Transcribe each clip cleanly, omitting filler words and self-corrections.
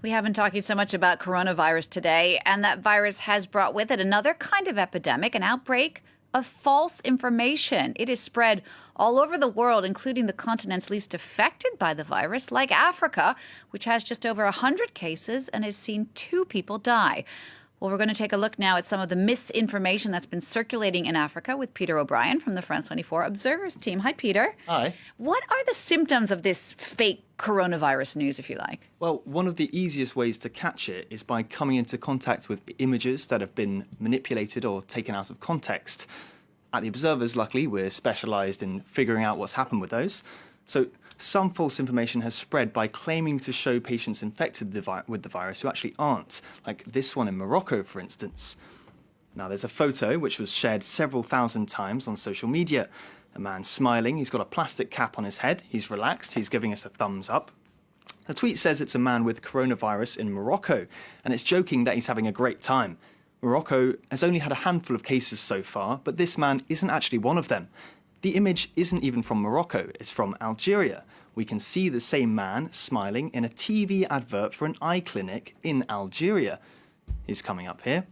We have been talking so much about coronavirus today, and that virus has brought with it another kind of epidemic, an outbreak of false information. It is spread all over the world, including the continents least affected by the virus, like Africa, which has just over 100 cases and has seen 2 people die. Well, we're going to take a look now at some of the misinformation that's been circulating in Africa with Peter O'Brien from the France 24 Observers team. Hi, Peter. Hi. What are the symptoms of this fake coronavirus news, if you like? Well, one of the easiest ways to catch it is by coming into contact with images that have been manipulated or taken out of context. At the Observers, luckily, we're specialised in figuring out what's happened with those. So some false information has spread by claiming to show patients infected with the virus who actually aren't, like this one in Morocco, for instance. Now, there's a photo which was shared several thousand times on social media. A man smiling, he's got a plastic cap on his head, he's relaxed, he's giving us a thumbs up. The tweet says it's a man with coronavirus in Morocco, and it's joking that he's having a great time. Morocco has only had a handful of cases so far, but this man isn't actually one of them. The image isn't even from Morocco, it's from Algeria. We can see the same man smiling in a TV advert for an eye clinic in Algeria. He's coming up here.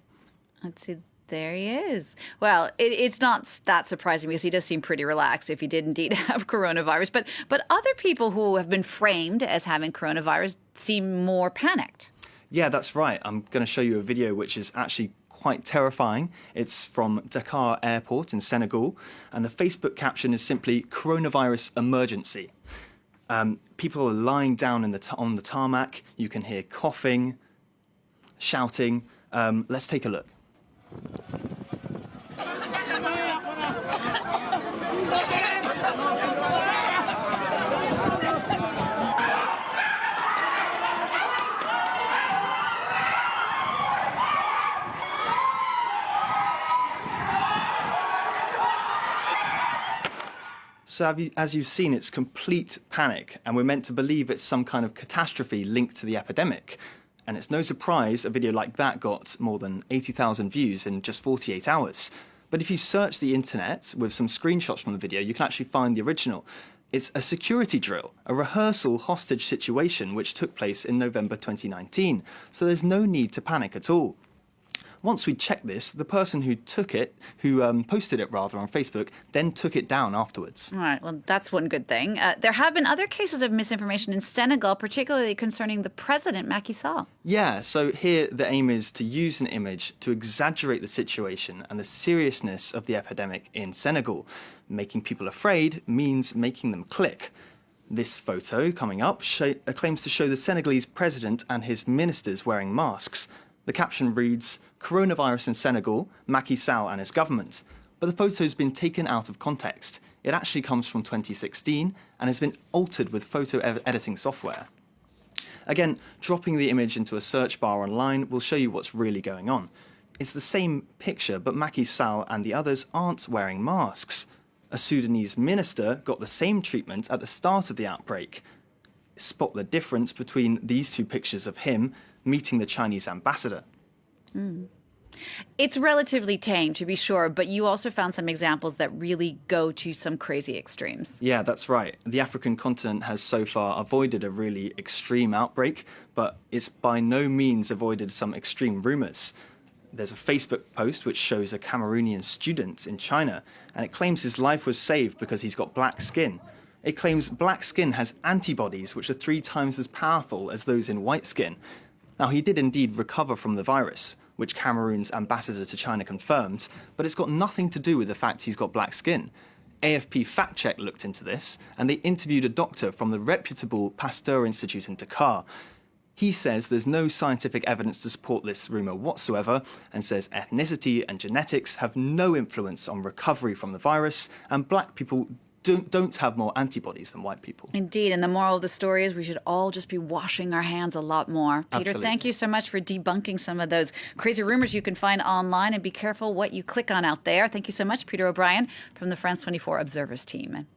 Let's see. There he is. Well, it's not that surprising because he does seem pretty relaxed if he did indeed have coronavirus. But other people who have been framed as having coronavirus seem more panicked. Yeah, that's right. I'm going to show you a video which is actually quite terrifying. It's from Dakar Airport in Senegal, and the Facebook caption is simply "coronavirus emergency." People are lying down on the tarmac. You can hear coughing, shouting. Let's take a look. So as you've seen, it's complete panic, and we're meant to believe it's some kind of catastrophe linked to the epidemic. And it's no surprise a video like that got more than 80,000 views in just 48 hours. But if you search the internet with some screenshots from the video, you can actually find the original. It's a security drill, a rehearsal hostage situation which took place in November 2019. So there's no need to panic at all. Once we checked this, the person who posted it rather on Facebook, then took it down afterwards. All right, well, that's one good thing. There have been other cases of misinformation in Senegal, particularly concerning the president, Macky Sall. Yeah, so here the aim is to use an image to exaggerate the situation and the seriousness of the epidemic in Senegal. Making people afraid means making them click. This photo coming up claims to show the Senegalese president and his ministers wearing masks. The caption reads, "Coronavirus in Senegal, Macky Sall and his government." But the photo's been taken out of context. It actually comes from 2016 and has been altered with photo editing software. Again, dropping the image into a search bar online will show you what's really going on. It's the same picture, but Macky Sall and the others aren't wearing masks. A Sudanese minister got the same treatment at the start of the outbreak. Spot the difference between these 2 pictures of him meeting the Chinese ambassador. It's relatively tame, to be sure, but you also found some examples that really go to some crazy extremes. Yeah, that's right. The African continent has so far avoided a really extreme outbreak, but it's by no means avoided some extreme rumours. There's a Facebook post which shows a Cameroonian student in China, and it claims his life was saved because he's got black skin. It claims black skin has antibodies which are 3 times as powerful as those in white skin. Now, he did indeed recover from the virus, which Cameroon's ambassador to China confirmed, but it's got nothing to do with the fact he's got black skin. AFP Fact Check looked into this, and they interviewed a doctor from the reputable Pasteur Institute in Dakar. He says there's no scientific evidence to support this rumour whatsoever, and says ethnicity and genetics have no influence on recovery from the virus, and black people don't have more antibodies than white people. Indeed, and the moral of the story is we should all just be washing our hands a lot more. Peter, Absolutely. Thank you so much for debunking some of those crazy rumors you can find online, and be careful what you click on out there. Thank you so much, Peter O'Brien from the France 24 Observers team.